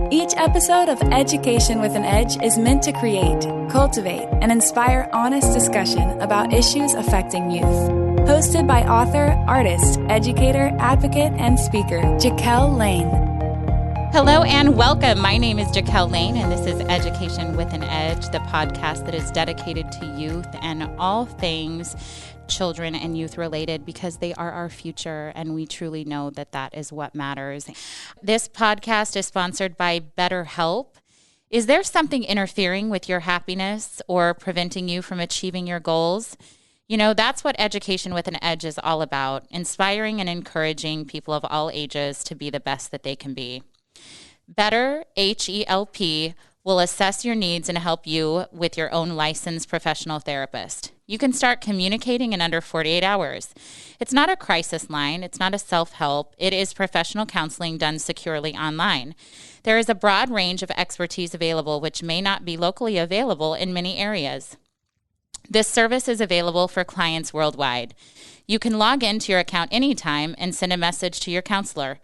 Each episode of Education with an Edge is meant to create, cultivate, and inspire honest discussion about issues affecting youth. Hosted by author, artist, educator, advocate, and speaker, Jaquel Lane. Hello and welcome. My name is Jaquel Lane, and this is Education with an Edge, the podcast that is dedicated to youth and all things children and youth related, because they are our future, and we truly know that that is what matters. This podcast is sponsored by BetterHelp. Is there something interfering with your happiness or preventing you from achieving your goals? You know, that's what Education with an Edge is all about, inspiring and encouraging people of all ages to be the best that they can be. Better, H-E-L-P, will assess your needs and help you with your own licensed professional therapist. You can start communicating in under 48 hours. It's not a crisis line. It's not a self-help. It is professional counseling done securely online. There is a broad range of expertise available, which may not be locally available in many areas. This service is available for clients worldwide. You can log into your account anytime and send a message to your counselor.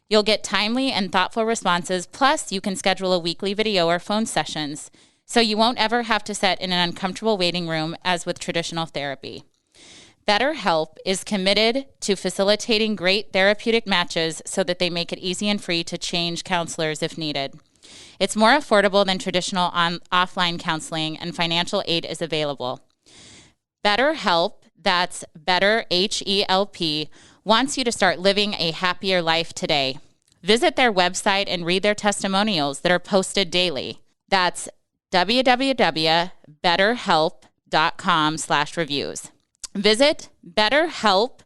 You'll get timely and thoughtful responses, plus you can schedule a weekly video or phone sessions, so you won't ever have to sit in an uncomfortable waiting room as with traditional therapy. BetterHelp is committed to facilitating great therapeutic matches so that they make it easy and free to change counselors if needed. It's more affordable than traditional offline counseling, and financial aid is available. BetterHelp, that's Better, H-E-L-P, wants you to start living a happier life today. Visit their website and read their testimonials that are posted daily. That's www.betterhelp.com/reviews. Visit BetterHelp,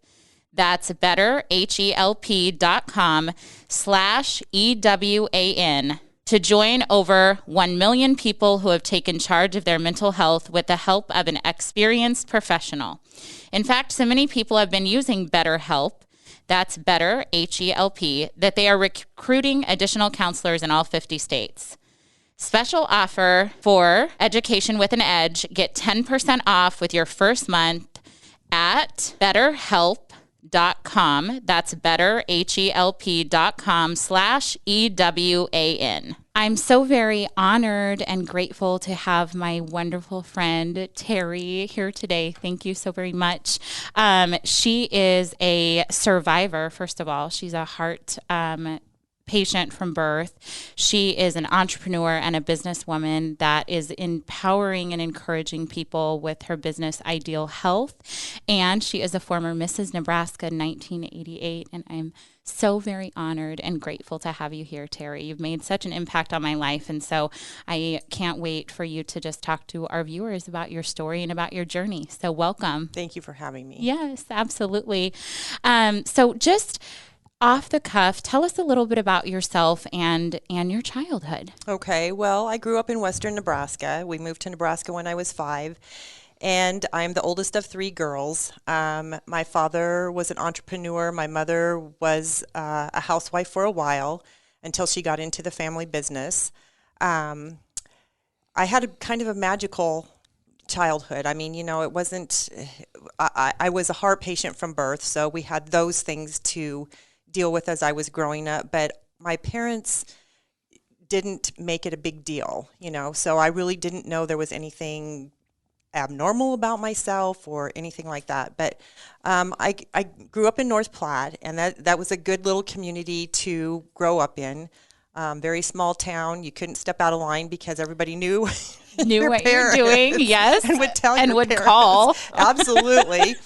that's Better, HELP.com/EWAN, to join over 1 million people who have taken charge of their mental health with the help of an experienced professional. In fact, so many people have been using BetterHelp, that's Better, H-E-L-P, that they are recruiting additional counselors in all 50 states. Special offer for Education with an Edge. Get 10% off with your first month at BetterHelp.com. That's Better, HELP.com/EWAN. I'm so very honored and grateful to have my wonderful friend Terri here today. Thank you so very much. She is a survivor, first of all. She's a heart patient from birth. She is an entrepreneur and a businesswoman that is empowering and encouraging people with her business Ideal Health. And she is a former Mrs. Nebraska 1988. And I'm so very honored and grateful to have you here, Terri. You've made such an impact on my life. And so I can't wait for you to just talk to our viewers about your story and about your journey. So welcome. Thank you for having me. Yes, absolutely. So just off the cuff, tell us a little bit about yourself and your childhood. Okay, well, I grew up in western Nebraska. We moved to Nebraska when I was 5, and I'm the oldest of 3 girls. My father was an entrepreneur. My mother was a housewife for a while until she got into the family business. I had a kind of a magical childhood. I mean, you know, it wasn't, I was a heart patient from birth, so we had those things to deal with as I was growing up, but my parents didn't make it a big deal, you know, so I really didn't know there was anything abnormal about myself or anything like that. But I grew up in North Platte, and that was a good little community to grow up in. Very small town. You couldn't step out of line because everybody knew what you were doing, yes, and would tell and your would parents. call. Absolutely.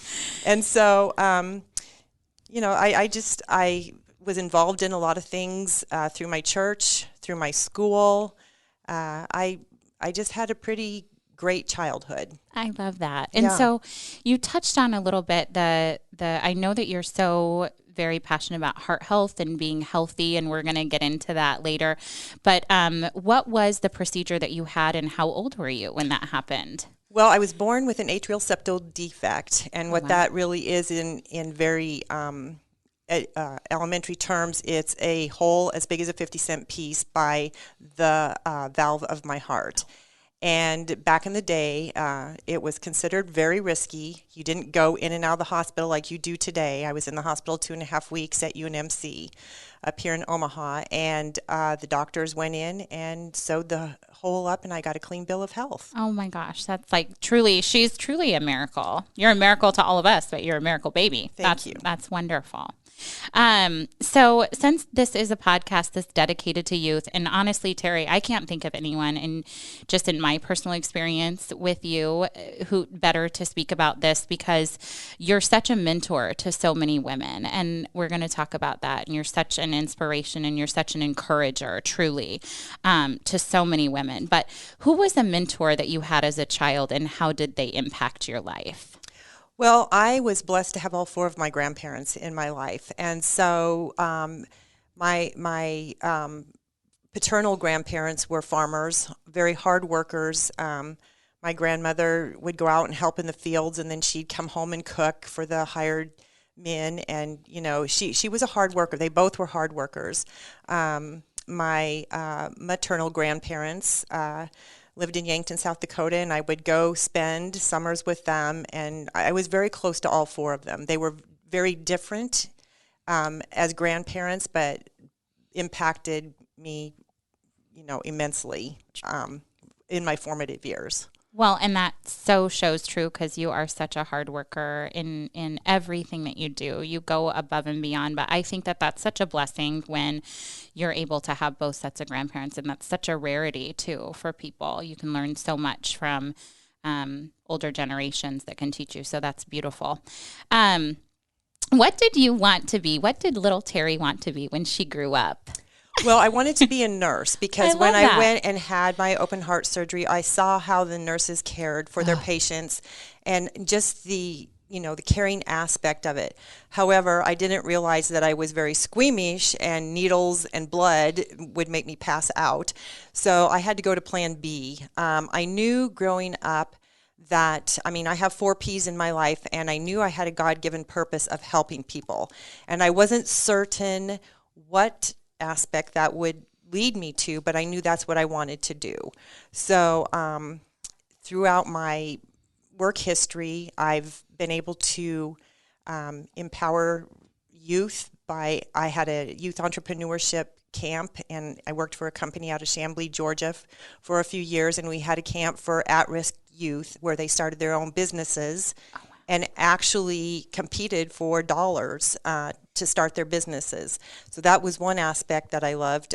And so you know, I was involved in a lot of things through my church, through my school. I just had a pretty great childhood. I love that. And so you touched on a little bit I know that you're so very passionate about heart health and being healthy, and we're going to get into that later. But what was the procedure that you had, and how old were you when that happened? Well, I was born with an atrial septal defect, and what that really is in very elementary terms, it's a hole as big as a 50-cent piece by the valve of my heart. And back in the day, it was considered very risky. You didn't go in and out of the hospital like you do today. I was in the hospital 2.5 weeks at UNMC up here in Omaha, and the doctors went in and sewed the hole up, and I got a clean bill of health. Oh my gosh, that's like she's truly a miracle. You're a miracle to all of us, but you're a miracle baby. Thank you. That's wonderful. So since this is a podcast that's dedicated to youth, and honestly, Terri, I can't think of anyone in my personal experience with you who better to speak about this, because you're such a mentor to so many women, and we're going to talk about that. And you're such an inspiration, and you're such an encourager, truly, to so many women. But who was a mentor that you had as a child, and how did they impact your life? Well, I was blessed to have all 4 of my grandparents in my life. And so my paternal grandparents were farmers, very hard workers. My grandmother would go out and help in the fields, and then she'd come home and cook for the hired men. And, you know, she was a hard worker. They both were hard workers. My maternal grandparents lived in Yankton, South Dakota, and I would go spend summers with them, and I was very close to all 4 of them. They were very different as grandparents, but impacted me, you know, immensely in my formative years. Well, and that so shows true, because you are such a hard worker in everything that you do. You go above and beyond. But I think that that's such a blessing when you're able to have both sets of grandparents. And that's such a rarity, too, for people. You can learn so much from older generations that can teach you. So that's beautiful. What did you want to be? What did little Terri want to be when she grew up? Well, I wanted to be a nurse, because when I went and had my open heart surgery, I saw how the nurses cared for their patients, and just the caring aspect of it. However, I didn't realize that I was very squeamish, and needles and blood would make me pass out. So I had to go to plan B. I knew growing up that, I have 4 P's in my life, and I knew I had a God-given purpose of helping people. And I wasn't certain what aspect that would lead me to, but I knew that's what I wanted to do. So throughout my work history, I've been able to empower youth I had a youth entrepreneurship camp, and I worked for a company out of Chamblee, Georgia for a few years, and we had a camp for at-risk youth where they started their own businesses and actually competed for dollars to start their businesses. So that was one aspect that I loved.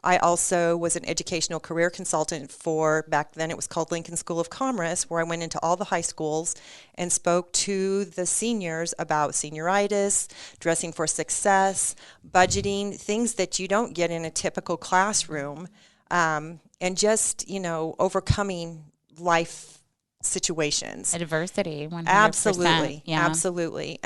I also was an educational career consultant for, back then it was called Lincoln School of Commerce, where I went into all the high schools and spoke to the seniors about senioritis, dressing for success, budgeting, things that you don't get in a typical classroom, and just, overcoming life situations. Adversity, 100%. Absolutely, yeah. Absolutely.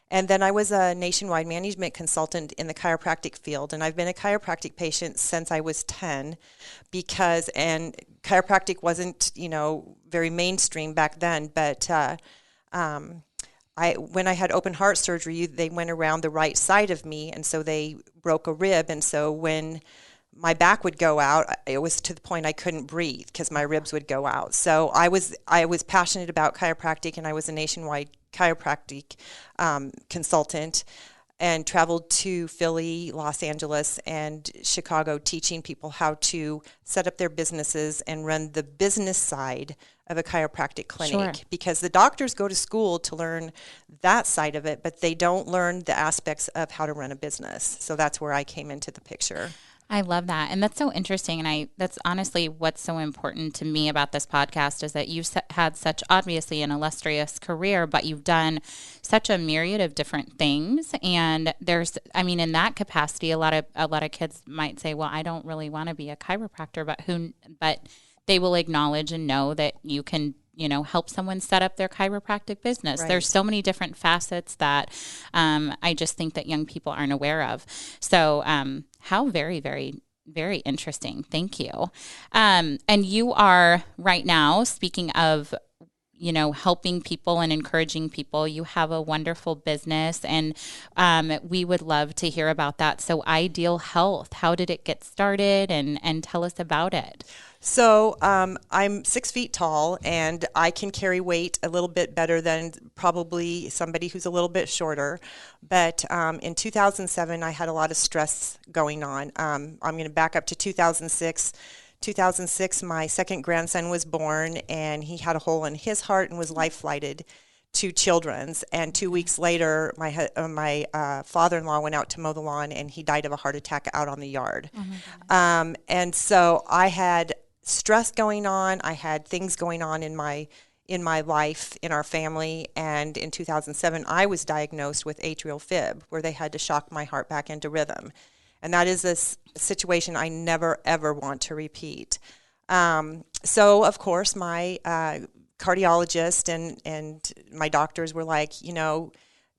And then I was a nationwide management consultant in the chiropractic field, and I've been a chiropractic patient since I was 10, and chiropractic wasn't, very mainstream back then, but when I had open heart surgery, they went around the right side of me, and so they broke a rib, and so when my back would go out, it was to the point I couldn't breathe because my ribs would go out. So I was passionate about chiropractic, and I was a nationwide chiropractic consultant, and traveled to Philly, Los Angeles, and Chicago teaching people how to set up their businesses and run the business side of a chiropractic clinic. Sure. Because the doctors go to school to learn that side of it, but they don't learn the aspects of how to run a business. So that's where I came into the picture. I love that. And that's so interesting. And that's honestly what's so important to me about this podcast is that you've had such obviously an illustrious career, but you've done such a myriad of different things. And there's, in that capacity, a lot of kids might say, well, I don't really want to be a chiropractor, but they will acknowledge and know that you can help someone set up their chiropractic business. Right. There's so many different facets that I just think that young people aren't aware of. So how very, very, very interesting. Thank you. And you are right now, speaking of helping people and encouraging people. You have a wonderful business, and we would love to hear about that. So Ideal Health, how did it get started, and tell us about it? So I'm 6 feet tall, and I can carry weight a little bit better than probably somebody who's a little bit shorter. But in 2007, I had a lot of stress going on. I'm going to back up to 2006. 2006, my second grandson was born, and he had a hole in his heart and was life-flighted to Children's. And 2 weeks later, my father-in-law went out to mow the lawn, and he died of a heart attack out on the yard. And so I had stress going on. I had things going on in my life, in our family. And in 2007, I was diagnosed with atrial fib, where they had to shock my heart back into rhythm. And that is a situation I never, ever want to repeat. So, of course, my cardiologist and my doctors were like,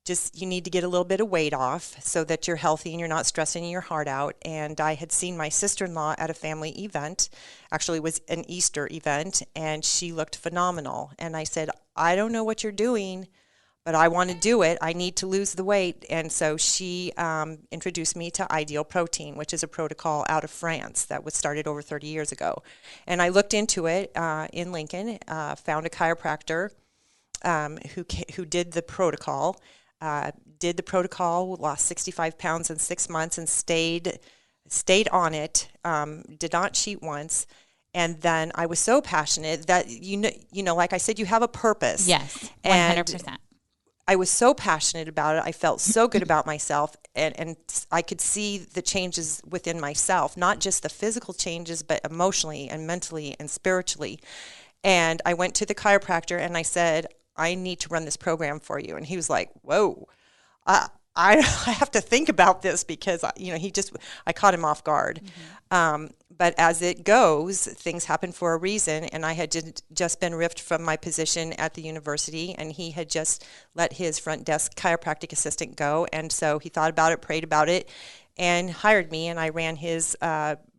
just you need to get a little bit of weight off so that you're healthy and you're not stressing your heart out. And I had seen my sister-in-law at a family event. Actually, it was an Easter event, and she looked phenomenal. And I said, I don't know what you're doing, but I want to do it. I need to lose the weight. And so she introduced me to Ideal Protein, which is a protocol out of France that was started over 30 years ago. And I looked into it in Lincoln, found a chiropractor who did the protocol. Lost 65 pounds in 6 months, and stayed on it. Did not cheat once. And then I was so passionate that, like I said, you have a purpose. Yes, 100%. And I was so passionate about it. I felt so good about myself, and I could see the changes within myself, not just the physical changes, but emotionally and mentally and spiritually. And I went to the chiropractor and I said, I need to run this program for you. And he was like, whoa, I have to think about this, because, I caught him off guard. But as it goes, things happen for a reason. And I had just been ripped from my position at the university, and he had just let his front desk chiropractic assistant go. And so he thought about it, prayed about it, and hired me. And I ran his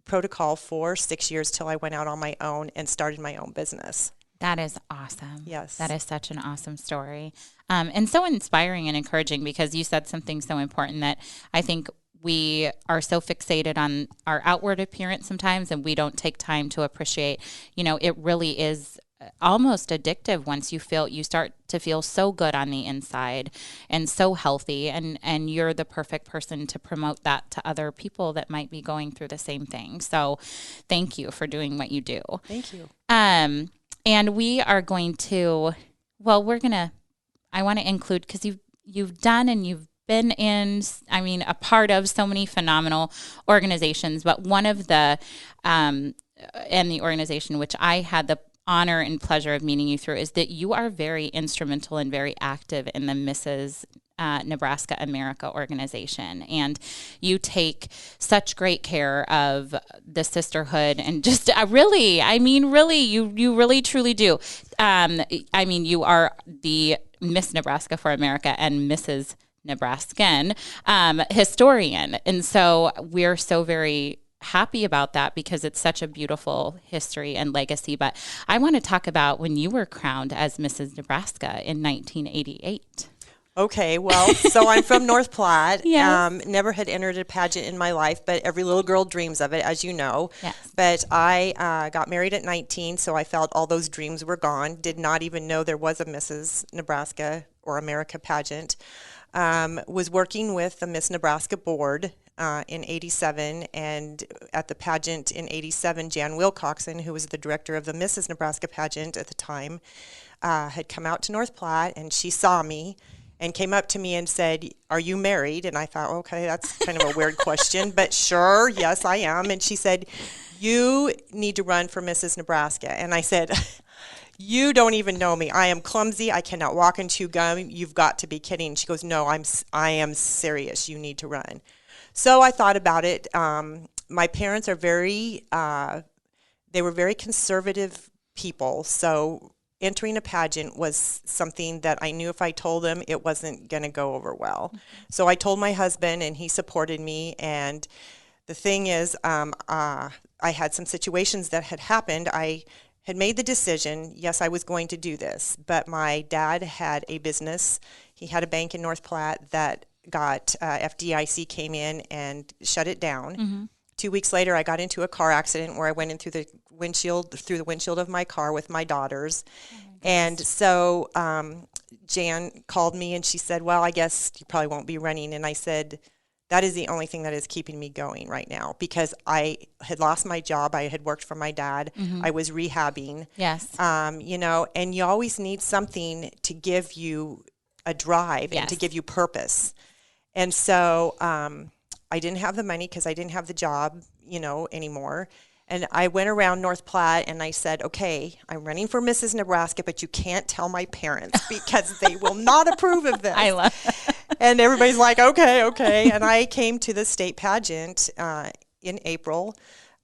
protocol for 6 years till I went out on my own and started my own business. That is awesome. Yes. That is such an awesome story. And so inspiring and encouraging, because you said something so important that I think we are so fixated on our outward appearance sometimes, and we don't take time to appreciate, it really is almost addictive once you start to feel so good on the inside and so healthy, and you're the perfect person to promote that to other people that might be going through the same thing. So thank you for doing what you do. Thank you. And we are going to, I want to include, because you've done and you've been in, a part of so many phenomenal organizations, but one of the, and the organization which I had the honor and pleasure of meeting you through, is that you are very instrumental and very active in the Mrs. Nebraska America organization, and you take such great care of the sisterhood, and just really, you really truly do. You are the Miss Nebraska for America and Mrs. Nebraskan historian, and so we're so very happy about that, because it's such a beautiful history and legacy. But I want to talk about when you were crowned as Mrs. Nebraska in 1988. Okay, well, so I'm from North Platte. Yes. Never had entered a pageant in my life, but every little girl dreams of it, as you know. Yes. But I got married at 19, so I felt all those dreams were gone. Did not even know there was a Mrs. Nebraska or America pageant. Was working with the Miss Nebraska board in 87, and at the pageant in 87, Jan Wilcoxon, who was the director of the Mrs. Nebraska pageant at the time, had come out to North Platte, and she saw me and came up to me and said, "Are you married?" And I thought, okay, that's kind of a weird question, but sure, yes, I am. And she said, "You need to run for Mrs. Nebraska." And I said, "You don't even know me. I am clumsy. I cannot walk and chew gum. You've got to be kidding." She goes, "No, I am serious. You need to run." So I thought about it. My parents are they were very conservative people. So entering a pageant was something that I knew if I told them, it wasn't going to go over well. Mm-hmm. So I told my husband, and he supported me. And the thing is, I had some situations that had happened. I had made the decision, yes, I was going to do this, but my dad had a business. He had a bank in North Platte that got FDIC came in and shut it down. Mm-hmm. 2 weeks later, I got into a car accident where I went in through the windshield of my car with my daughters. And so Jan called me and she said, well, I guess you probably won't be running. And I said, that is the only thing that is keeping me going right now, because I had lost my job. I had worked for my dad. Mm-hmm. I was rehabbing. Yes. You know, and you always need something to give you a drive and to give you purpose. And so I didn't have the money because I didn't have the job, you know, anymore. And I went around North Platte and I said, okay, I'm running for Mrs. Nebraska, but you can't tell my parents because they will not approve of this. I love it. And everybody's like, okay. And I came to the state pageant in April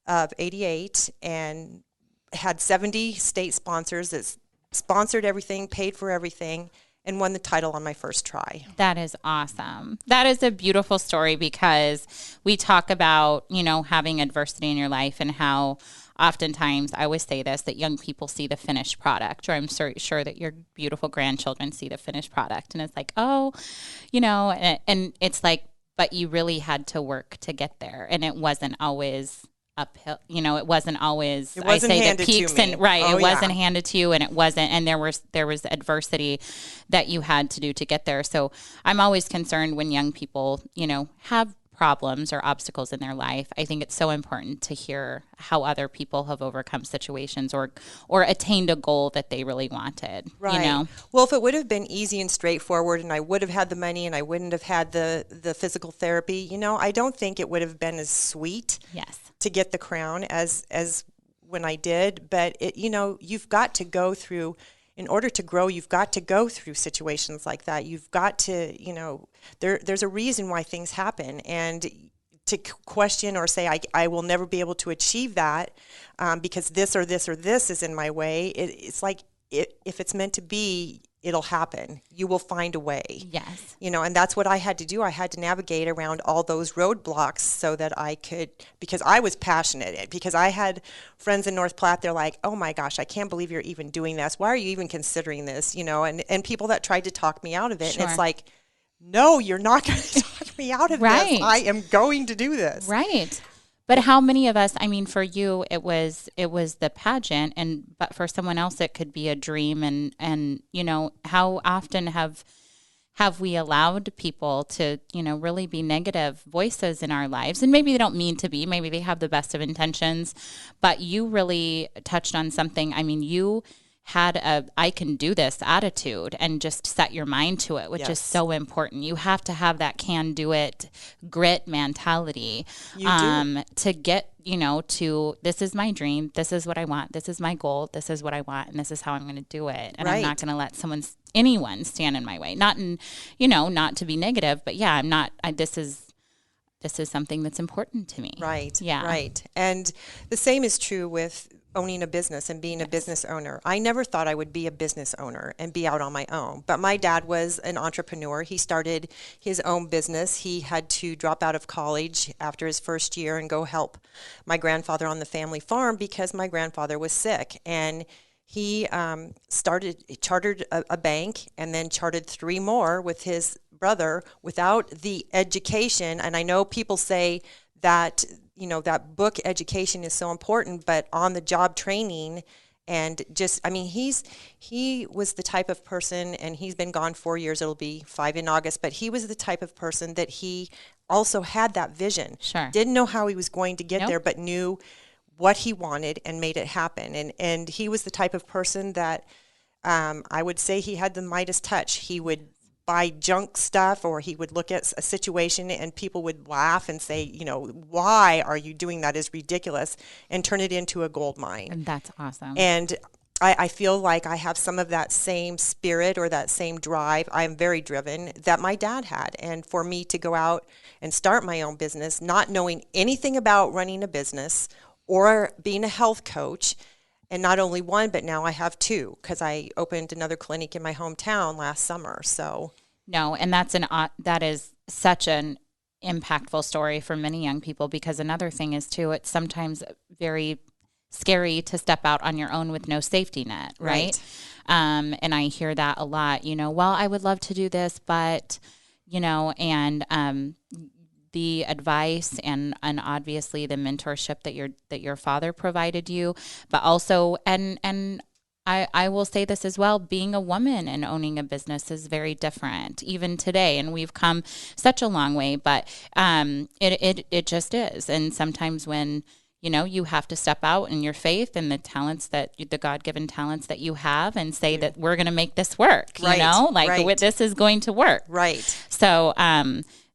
of '88 and had 70 state sponsors that sponsored everything, paid for everything, and won the title on my first try. That is awesome. That is a beautiful story, because we talk about, you know, having adversity in your life and how oftentimes, I always say this, that young people see the finished product, or I'm sure that your beautiful grandchildren see the finished product. And it's like, oh, you know, and it's like, but you really had to work to get there. And it wasn't always uphill, you know, it wasn't always, it wasn't handed the peaks to me. And right. Oh, it wasn't handed to you, and it wasn't, and there was adversity that you had to do to get there. So I'm always concerned when young people, you know, have problems or obstacles in their life. I think it's so important to hear how other people have overcome situations or attained a goal that they really wanted. Right. You know? Well, if it would have been easy and straightforward and I would have had the money and I wouldn't have had the physical therapy, you know, I don't think it would have been as sweet to get the crown as when I did. But, you know, you've got to go through, in order to grow, you've got to go through situations like that. You've got to, you know, there's a reason why things happen. And to question or say, I will never be able to achieve that because this or this or this is in my way, it's like, if it's meant to be, it'll happen. You will find a way. Yes. You know, and that's what I had to do. I had to navigate around all those roadblocks so that I could, because I was passionate, because I had friends in North Platte, they're like, oh my gosh, I can't believe you're even doing this. Why are you even considering this? You know, and people that tried to talk me out of it. Sure. And it's like, no, you're not going to talk me out of this. I am going to do this. Right. But how many of us, I mean, for you, it was the pageant, but for someone else, it could be a dream. And, you know, how often have we allowed people to, you know, really be negative voices in our lives? And maybe they don't mean to be, maybe they have the best of intentions, but you really touched on something. I mean, you had I can do this attitude and just set your mind to it, which is so important. You have to have that can do it grit mentality to get, you know, to this is my dream. This is what I want. This is my goal. This is what I want. And this is how I'm going to do it. And I'm not going to let anyone stand in my way. Not in, you know, not to be negative, but yeah, this is something that's important to me. Right. Yeah. Right. And the same is true with owning a business and being a business owner. I never thought I would be a business owner and be out on my own. But my dad was an entrepreneur. He started his own business. He had to drop out of college after his first year and go help my grandfather on the family farm because my grandfather was sick. And he chartered a bank and then chartered 3 more with his brother without the education. And I know people say that, you know, that book education is so important, but on the job training and just, I mean, he was the type of person, and he's been gone 4 years, it'll be 5 in August, but he was the type of person that he also had that vision. Sure. Didn't know how he was going to get there, but knew what he wanted and made it happen. And he was the type of person that I would say he had the Midas touch. He would buy junk stuff, or he would look at a situation and people would laugh and say, you know, why are you doing that? Is ridiculous, and turn it into a gold mine. And that's awesome. And I feel like I have some of that same spirit or that same drive. I'm very driven that my dad had. And for me to go out and start my own business, not knowing anything about running a business or being a health coach, and not only one, but now I have 2 because I opened another clinic in my hometown last summer. So no, and that is such an impactful story for many young people, because another thing is too, it's sometimes very scary to step out on your own with no safety net, right? And I hear that a lot, well, I would love to do this, but, and the advice and obviously the mentorship that your father provided you, but also, and I will say this as well, being a woman and owning a business is very different even today. And we've come such a long way, but it just is. And sometimes when, you have to step out in your faith and the talents the God-given talents that you have and say that we're going to make this work, this is going to work. Right. So,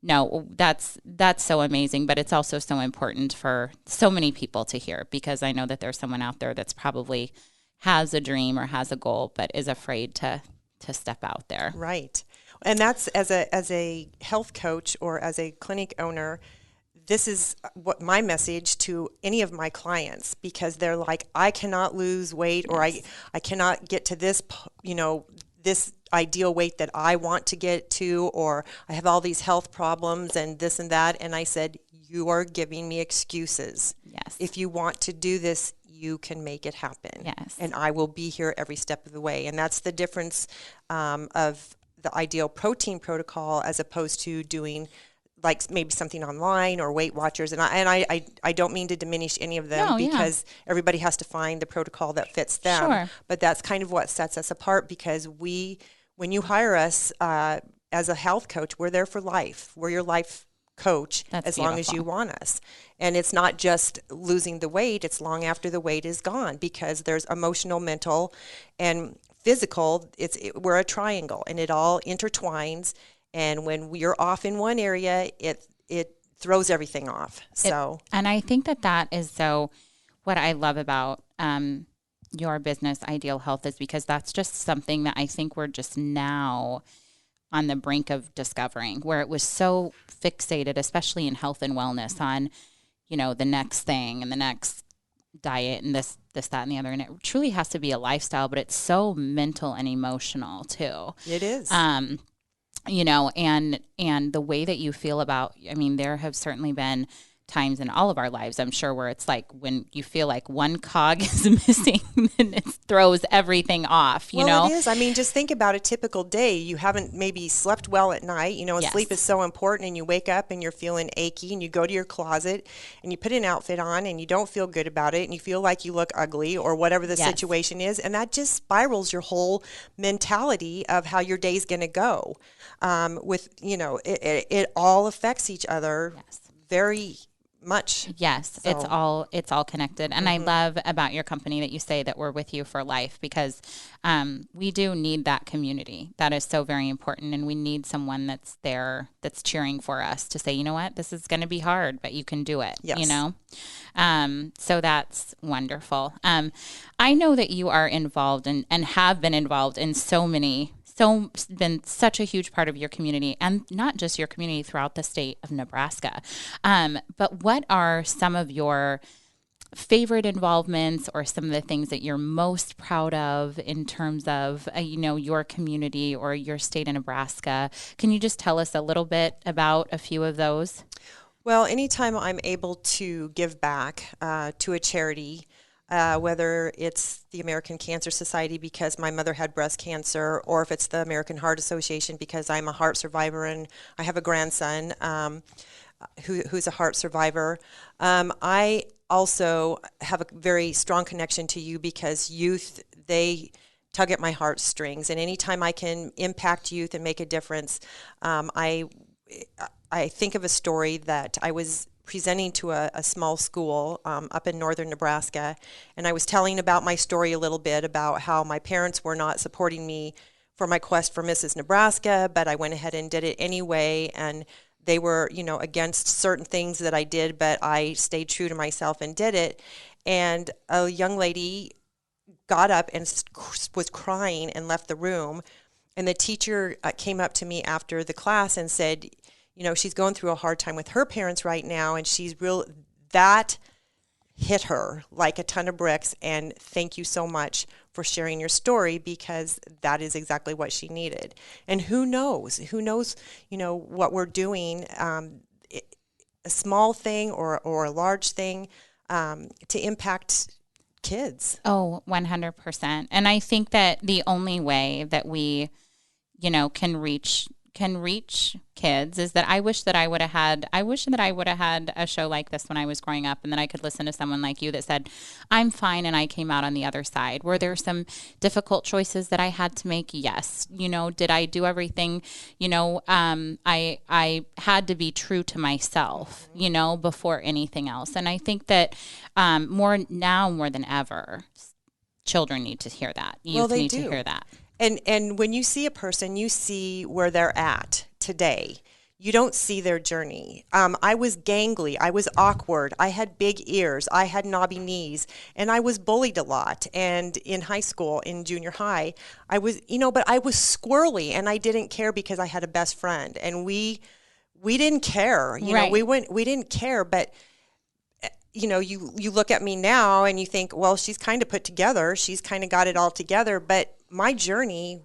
no, that's so amazing, but it's also so important for so many people to hear, because I know that there's someone out there that's probably has a dream or has a goal, but is afraid to step out there. Right. And that's as a health coach or as a clinic owner, this is what my message to any of my clients, because they're like, I cannot lose weight, or I cannot get to this, this ideal weight that I want to get to, or I have all these health problems and this and that. And I said, you are giving me excuses. Yes. If you want to do this, you can make it happen. Yes. And I will be here every step of the way. And that's the difference of the ideal protein protocol as opposed to doing like maybe something online or Weight Watchers. And I don't mean to diminish any of them, because everybody has to find the protocol that fits them. Sure. But that's kind of what sets us apart, because when you hire us as a health coach, we're there for life. We're your life coach. That's as long as you want us. And it's not just losing the weight, it's long after the weight is gone, because there's emotional, mental, and physical. We're a triangle, and it all intertwines. And when you're off in one area, it throws everything off. And I think that is so what I love about your business, Ideal Health, is because that's just something that I think we're just now on the brink of discovering, where it was so fixated, especially in health and wellness, on, the next thing and the next diet and this, that, and the other. And it truly has to be a lifestyle, but it's so mental and emotional too. It is. And the way that you feel about, there have certainly been times in all of our lives, I'm sure, where it's like when you feel like one cog is missing, then it throws everything off, you know? Well, it is. Just think about a typical day. You haven't maybe slept well at night, and Yes. sleep is so important, and you wake up and you're feeling achy, and you go to your closet and you put an outfit on and you don't feel good about it, and you feel like you look ugly or whatever the Yes. situation is. And that just spirals your whole mentality of how your day's going to go. It all affects each other Yes. very much. Yes, So. it's all connected. And I love about your company that you say that we're with you for life, because we do need that community. That is so very important. And we need someone that's there, that's cheering for us to say, you know what, this is going to be hard, but you can do it, Yes. So that's wonderful. I know that you are involved and have been involved in been such a huge part of your community, and not just your community, throughout the state of Nebraska. But what are some of your favorite involvements, or some of the things that you're most proud of in terms of, your community or your state of Nebraska? Can you just tell us a little bit about a few of those? Well, anytime I'm able to give back to a charity, whether it's the American Cancer Society because my mother had breast cancer, or if it's the American Heart Association because I'm a heart survivor and I have a grandson who's a heart survivor. I also have a very strong connection to you, because youth, they tug at my heartstrings. And anytime I can impact youth and make a difference, I think of a story that I was presenting to a small school up in northern Nebraska, and I was telling about my story a little bit about how my parents were not supporting me for my quest for Mrs. Nebraska, but I went ahead and did it anyway, and they were, against certain things that I did, but I stayed true to myself and did it. And a young lady got up and was crying and left the room, and the teacher came up to me after the class and said, she's going through a hard time with her parents right now, and that hit her like a ton of bricks, and thank you so much for sharing your story, because that is exactly what she needed. And who knows, what we're doing, a small thing or a large thing, to impact kids. Oh, 100%. And I think that the only way that we, can reach kids is that I wish that I would have had a show like this when I was growing up, and then I could listen to someone like you that said, I'm fine and I came out on the other side. Were there some difficult choices that I had to make? Yes. Did I do everything? I had to be true to myself, before anything else. And I think that more than ever, children need to hear that. Youth need to hear that. And when you see a person, you see where they're at today. You don't see their journey. I was gangly. I was awkward. I had big ears. I had knobby knees. And I was bullied a lot. And in high school, in junior high, I was, but I was squirrely. And I didn't care because I had a best friend. And we didn't care. Right. We didn't care. But you look at me now and you think, well, she's kind of put together. She's kind of got it all together. But my journey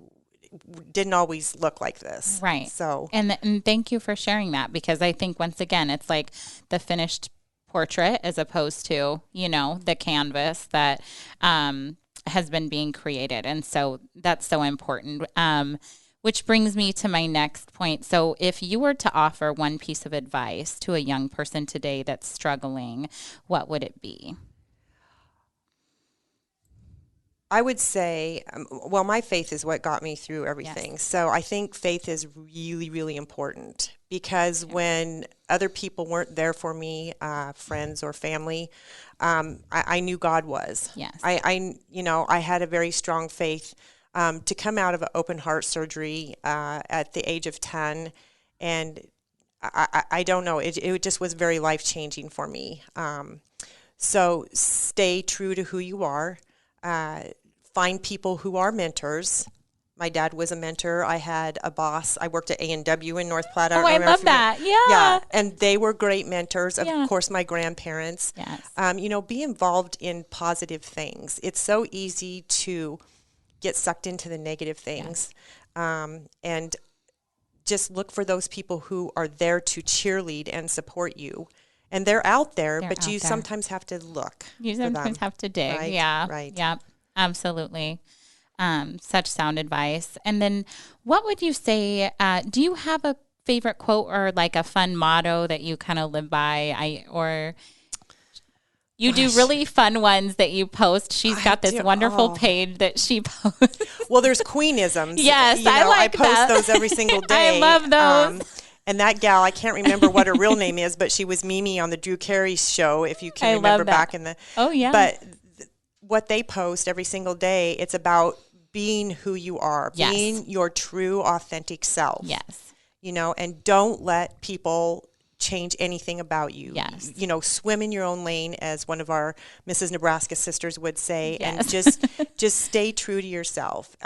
didn't always look like this. Right. So, and thank you for sharing that, because I think once again, it's like the finished portrait as opposed to, the canvas that has been being created. And so that's so important. Which brings me to my next point. So if you were to offer one piece of advice to a young person today that's struggling, what would it be? I would say, my faith is what got me through everything. Yes. So I think faith is really, really important, because when other people weren't there for me, friends or family, I knew God was. Yes. I had a very strong faith. To come out of an open heart surgery at the age of 10, and I don't know, it just was very life-changing for me. So stay true to who you are. Find people who are mentors. My dad was a mentor. I had a boss. I worked at A&W in North Platte. I love that. Yeah, and they were great mentors. Of course, my grandparents. Yes. Be involved in positive things. It's so easy to get sucked into the negative things. And just look for those people who are there to cheerlead and support you. And they're out there, but you sometimes have to look. You sometimes have to dig. Right? Yeah. Right. Yep. Absolutely. Such sound advice. And then what would you say, do you have a favorite quote or like a fun motto that you kind of live by? You do really fun ones that you post. She's got this wonderful page that she posts. Well, there's Queenisms. Yes, I post those every single day. I love those. And that gal, I can't remember what her real name is, but she was Mimi on the Drew Carey show, if you can remember back in the... Oh, yeah. But what they post every single day, it's about being who you are, being your true, authentic self. Yes. And don't let people change anything about you. Yes. Swim in your own lane, as one of our Mrs. Nebraska sisters would say, yes. and just stay true to yourself.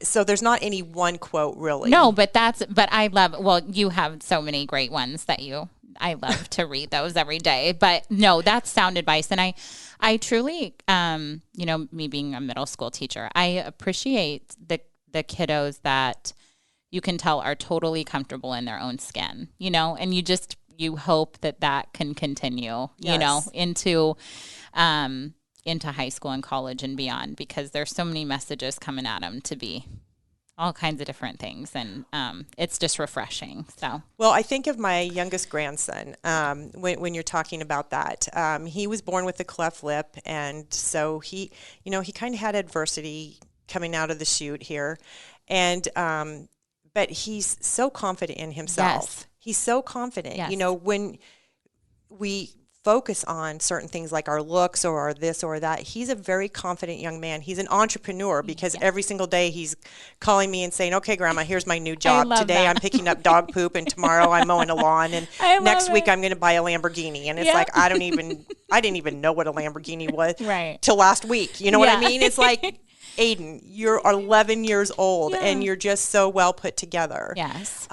So there's not any one quote really. No, but I love, you have so many great ones that I love to read those every day, but no, that's sound advice. And I truly, me being a middle school teacher, I appreciate the kiddos that you can tell are totally comfortable in their own skin, and you hope that can continue, yes. into high school and college and beyond, because there's so many messages coming at them to be all kinds of different things. And it's just refreshing. So, well, I think of my youngest grandson, when you're talking about that, he was born with a cleft lip. And so he kind of had adversity coming out of the chute here. And, but he's so confident in himself. Yes. He's so confident, yes. When we focus on certain things like our looks or our this or that, he's a very confident young man. He's an entrepreneur, because every single day he's calling me and saying, okay, Grandma, here's my new job. Today I'm picking up dog poop, and tomorrow I'm mowing a lawn, and next week I'm going to buy a Lamborghini. And it's like, I didn't even know what a Lamborghini was till last week. You know what I mean? It's like, Aiden, you're 11 years old and you're just so well put together. Yes.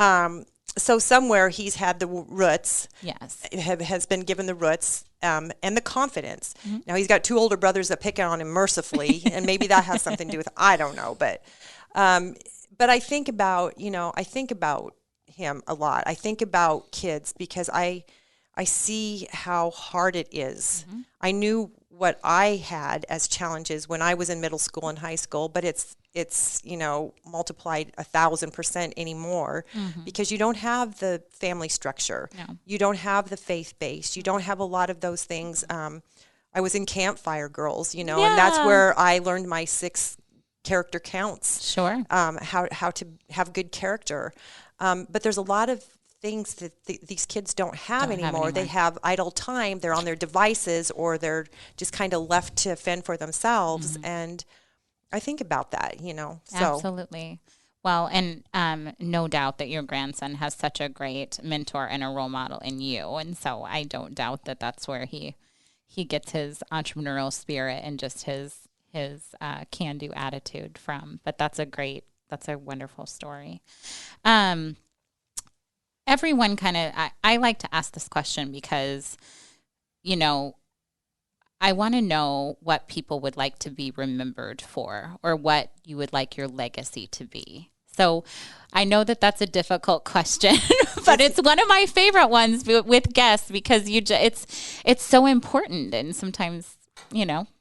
So somewhere he's had the roots. Yes. Has been given the roots and the confidence. Mm-hmm. Now he's got two older brothers that pick on him mercifully, and maybe that has something to do with it. I don't know, but I think about him a lot. I think about kids, because I see how hard it is. Mm-hmm. I knew what I had as challenges when I was in middle school and high school, but it's multiplied 1,000% anymore because you don't have the family structure. No. You don't have the faith base. You don't have a lot of those things. I was in Campfire Girls, and that's where I learned my 6 character counts. Sure. How to have good character. But there's a lot of things that these kids don't have anymore. They have idle time. They're on their devices, or they're just kind of left to fend for themselves. And I think about that, So. Absolutely. Well, and no doubt that your grandson has such a great mentor and a role model in you. And so I don't doubt that that's where he gets his entrepreneurial spirit and just his can-do attitude from. But that's a wonderful story. Everyone I like to ask this question because, I want to know what people would like to be remembered for, or what you would like your legacy to be. So I know that that's a difficult question, but it's one of my favorite ones with guests because it's so important. And sometimes,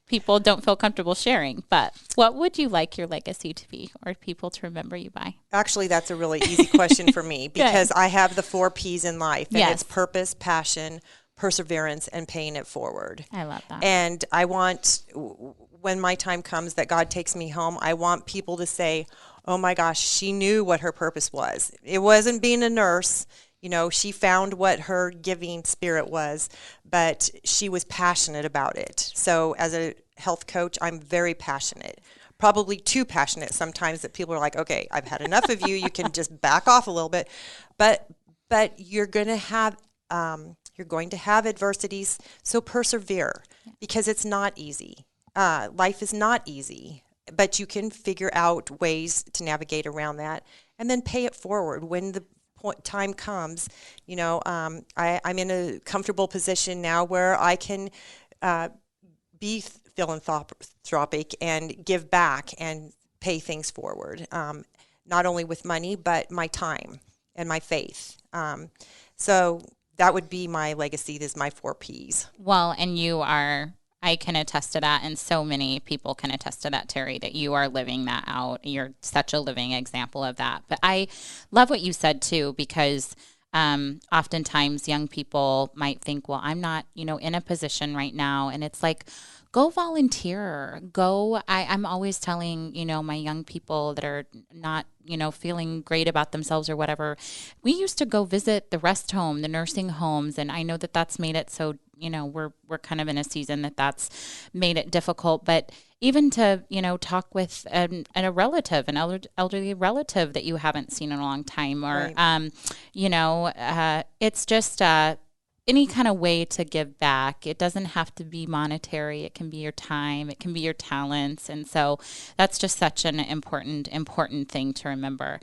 people don't feel comfortable sharing, but what would you like your legacy to be, or people to remember you by? Actually, that's a really easy question for me because I have the 4 P's in life, and it's purpose, passion, perseverance, and paying it forward. I love that. And I want, when my time comes that God takes me home, I want people to say, oh my gosh, she knew what her purpose was. It wasn't being a nurse. She found what her giving spirit was, but she was passionate about it. So as a health coach, I'm very passionate, probably too passionate sometimes that people are like, okay, I've had enough of you. You can just back off a little bit. But you're going to have adversities. So persevere because it's not easy. Life is not easy, but you can figure out ways to navigate around that and then pay it forward when the time comes. I'm in a comfortable position now where I can be philanthropic and give back and pay things forward, not only with money, but my time and my faith. So that would be my legacy. This is my 4 Ps. Well, and I can attest to that, and so many people can attest to that, Terri, that you are living that out. You're such a living example of that. But I love what you said, too, because oftentimes young people might think, well, I'm not, in a position right now. And it's like, go volunteer. I'm always telling, my young people that are not, feeling great about themselves or whatever. We used to go visit the rest home, the nursing homes. And I know that that's made it so, we're kind of in a season that's made it difficult. But even to, talk with a relative, an elderly relative that you haven't seen in a long time, or, it's just any kind of way to give back. It doesn't have to be monetary. It can be your time. It can be your talents. And so that's just such an important thing to remember.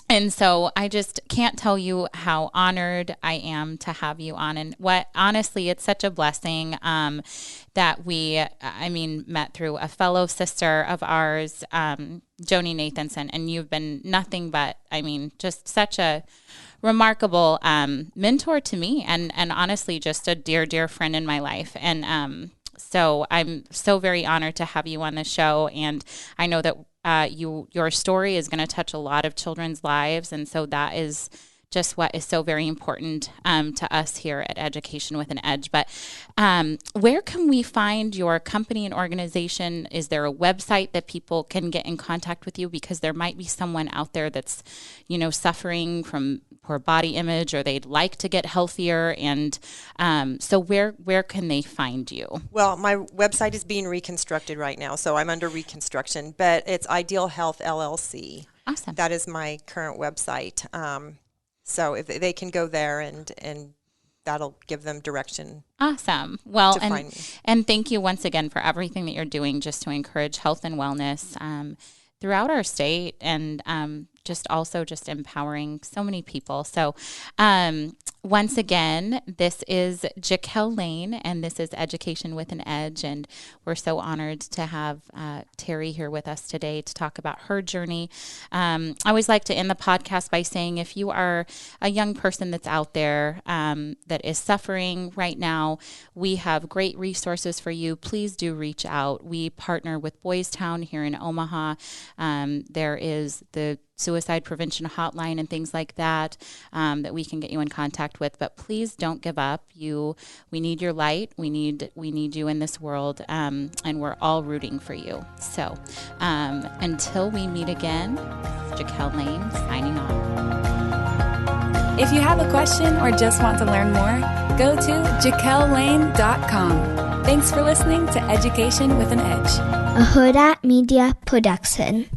And so I just can't tell you how honored I am to have you on. And honestly, it's such a blessing that we met through a fellow sister of ours, Joni Nathanson, and you've been nothing but, just such a remarkable mentor to me, and honestly, just a dear, dear friend in my life. And so I'm so very honored to have you on the show. And I know that your story is going to touch a lot of children's lives. And so that is just what is so very important to us here at Education with an Edge. But where can we find your company and organization? Is there a website that people can get in contact with you? Because there might be someone out there that's, suffering from poor body image, or they'd like to get healthier. And so where can they find you? Well, my website is being reconstructed right now, so I'm under reconstruction, but it's Ideal Health LLC. Awesome. That is my current website. So if they can go there and that'll give them direction. Awesome. Well, find me. And thank you once again for everything that you're doing just to encourage health and wellness throughout our state, and just empowering so many people. So Once again, this is Jaquel Lane, and this is Education with an Edge, and we're so honored to have Terri here with us today to talk about her journey. I always like to end the podcast by saying if you are a young person that's out there that is suffering right now, we have great resources for you. Please do reach out. We partner with Boys Town here in Omaha. There is the suicide prevention hotline and things like that that we can get you in contact with. But please don't give up. We need your light. We need you in this world, and we're all rooting for you. So until we meet again, Jaquel Lane signing off. If you have a question or just want to learn more, go to jaquellane.com. Thanks for listening to Education with an Edge, a Hurrdat Media Production.